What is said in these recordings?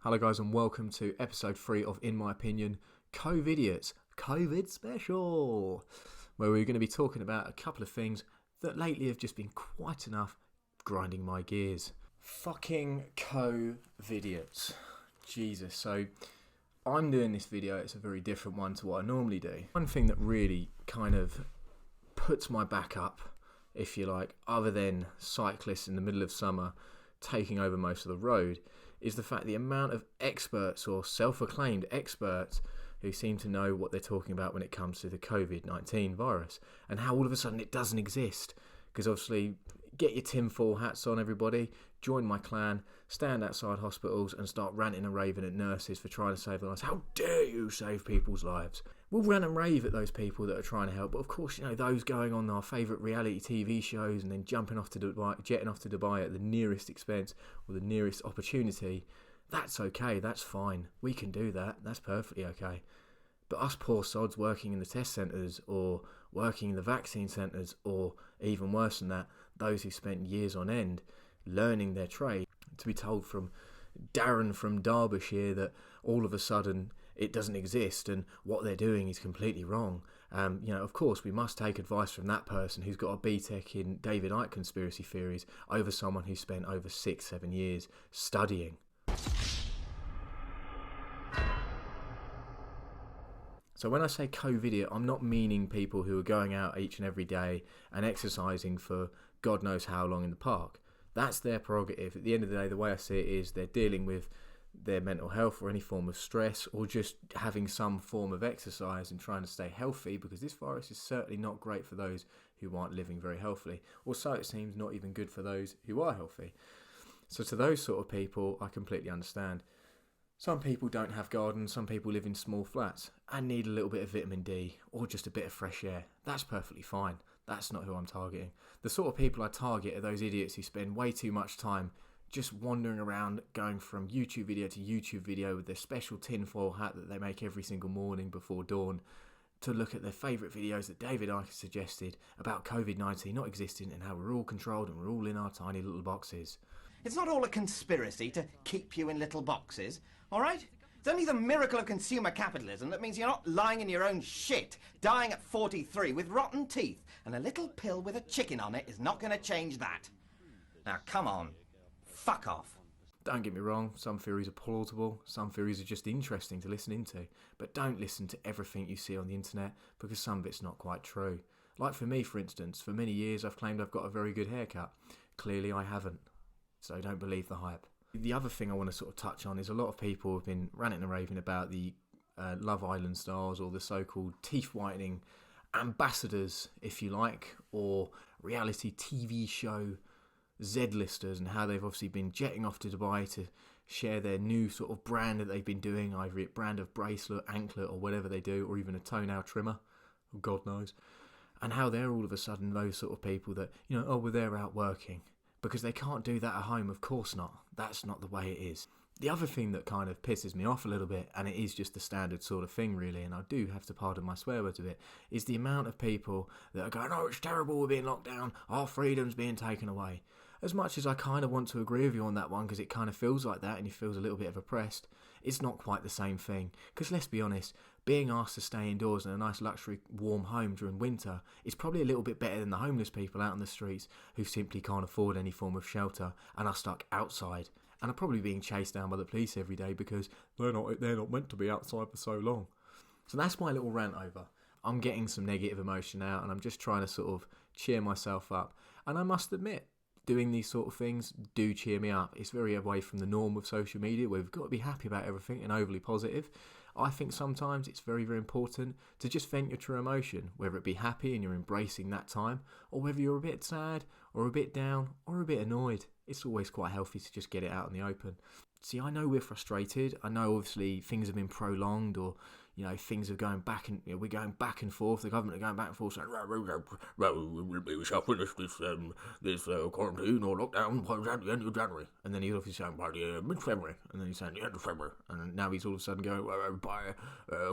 Hello guys and welcome to episode 3 of, in my opinion, Covidiots, COVID special, where we're going to be talking about a couple of things that lately have just been quite enough grinding my gears. Fucking Covidiots. Jesus, so I'm doing this video, it's a very different one to what I normally do. One thing that really kind of puts my back up, if you like, other than cyclists in the middle of summer taking over most of the road, is the fact the amount of experts or self-acclaimed experts who seem to know what they're talking about when it comes to the COVID-19 virus and how all of a sudden it doesn't exist. Because obviously, get your tinfoil hats on, everybody, join my clan, stand outside hospitals and start ranting and raving at nurses for trying to save their lives. How dare you save people's lives? We'll rant and rave at those people that are trying to help, but of course, those going on our favourite reality TV shows and then jetting off to Dubai at the nearest expense or the nearest opportunity, that's okay, that's fine. We can do that, that's perfectly okay. But us poor sods working in the test centres or working in the vaccine centres, or even worse than that, those who spent years on end learning their trade, to be told from Darren from Derbyshire that all of a sudden it doesn't exist and what they're doing is completely wrong. Of course, we must take advice from that person who's got a BTEC in David Icke conspiracy theories over someone who spent over 6-7 years studying. So when I say Covidiot, I'm not meaning people who are going out each and every day and exercising for God knows how long in the park. That's their prerogative. At the end of the day, the way I see it is they're dealing with their mental health or any form of stress, or just having some form of exercise and trying to stay healthy, because this virus is certainly not great for those who aren't living very healthily, or so it seems, not even good for those who are healthy. So to those sort of people, I completely understand. Some people don't have gardens, some people live in small flats and need a little bit of vitamin D or just a bit of fresh air. That's perfectly fine. That's not who I'm targeting. The sort of people I target are those idiots who spend way too much time just wandering around, going from YouTube video to YouTube video with their special tinfoil hat that they make every single morning before dawn, to look at their favourite videos that David Icke suggested about COVID-19 not existing and how we're all controlled and we're all in our tiny little boxes. It's not all a conspiracy to keep you in little boxes, all right? It's only the miracle of consumer capitalism that means you're not lying in your own shit, dying at 43 with rotten teeth, and a little pill with a chicken on it is not going to change that. Now, come on. Fuck off. Don't get me wrong, some theories are plausible, some theories are just interesting to listen into, but don't listen to everything you see on the internet, because some of it's not quite true. Like for me, for instance, for many years I've claimed I've got a very good haircut. Clearly I haven't. So don't believe the hype. The other thing I want to sort of touch on is a lot of people have been ranting and raving about the Love Island stars, or the so-called teeth whitening ambassadors, if you like, or reality TV show Z-listers, and how they've obviously been jetting off to Dubai to share their new sort of brand that they've been doing, either a brand of bracelet, anklet, or whatever they do, or even a toenail trimmer, or God knows. And how they're all of a sudden those sort of people that, well, they're out working. Because they can't do that at home, of course not. That's not the way it is. The other thing that kind of pisses me off a little bit, and it is just the standard sort of thing really, and I do have to pardon my swear words a bit, is the amount of people that are going, oh, it's terrible, we're being locked down, our freedom's being taken away. As much as I kind of want to agree with you on that one, because it kind of feels like that and you feel a little bit of oppressed, it's not quite the same thing. Because let's be honest, being asked to stay indoors in a nice luxury warm home during winter is probably a little bit better than the homeless people out on the streets who simply can't afford any form of shelter and are stuck outside and are probably being chased down by the police every day because they're not meant to be outside for so long. So that's my little rant over. I'm getting some negative emotion out and I'm just trying to sort of cheer myself up. And I must admit, doing these sort of things do cheer me up. It's very away from the norm of social media where we've got to be happy about everything and overly positive. I think sometimes it's very, very important to just vent your true emotion, whether it be happy and you're embracing that time, or whether you're a bit sad or a bit down or a bit annoyed. It's always quite healthy to just get it out in the open. See, I know we're frustrated. I know obviously things have been prolonged, or things are going back and we're going back and forth. The government are going back and forth saying, we shall finish this quarantine or lockdown by the end of January. And then he's obviously saying by the mid-February, and then he's saying the end of February, and now he's all of a sudden going by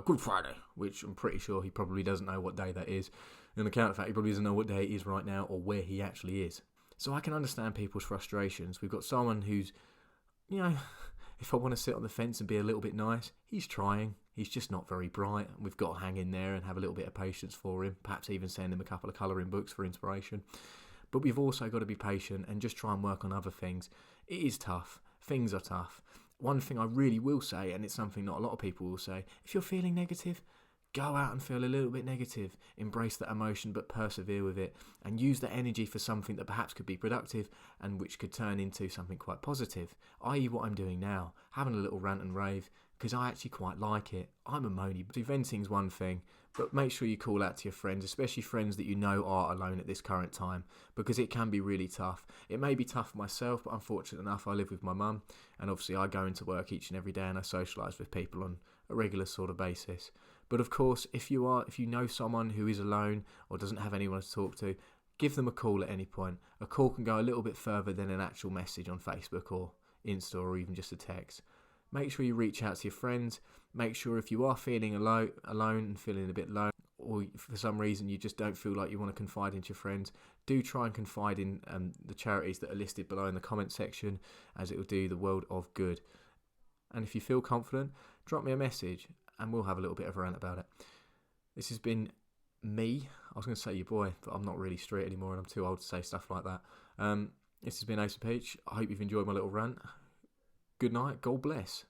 Good Friday, which I'm pretty sure he probably doesn't know what day that is. And the counterfact, he probably doesn't know what day it is right now or where he actually is. So I can understand people's frustrations. We've got someone who's, If I want to sit on the fence and be a little bit nice, he's trying. He's just not very bright. We've got to hang in there and have a little bit of patience for him. Perhaps even send him a couple of colouring books for inspiration. But we've also got to be patient and just try and work on other things. It is tough. Things are tough. One thing I really will say, and it's something not a lot of people will say, if you're feeling negative, go out and feel a little bit negative. Embrace that emotion, but persevere with it. And use that energy for something that perhaps could be productive and which could turn into something quite positive. I.e. what I'm doing now, having a little rant and rave, because I actually quite like it. I'm a moany. Venting's one thing, but make sure you call out to your friends, especially friends that you know are alone at this current time, because it can be really tough. It may be tough for myself, but unfortunate enough, I live with my mum, and obviously I go into work each and every day and I socialise with people on a regular sort of basis. But of course, if you know someone who is alone or doesn't have anyone to talk to, give them a call at any point. A call can go a little bit further than an actual message on Facebook or Insta or even just a text. Make sure you reach out to your friends. Make sure if you are feeling alone and feeling a bit low, or for some reason you just don't feel like you want to confide into your friends, do try and confide in the charities that are listed below in the comment section, as it will do the world of good. And if you feel confident, drop me a message and we'll have a little bit of a rant about it. This has been me. I was going to say your boy, but I'm not really straight anymore and I'm too old to say stuff like that. This has been Ace of Peach. I hope you've enjoyed my little rant. Good night. God bless.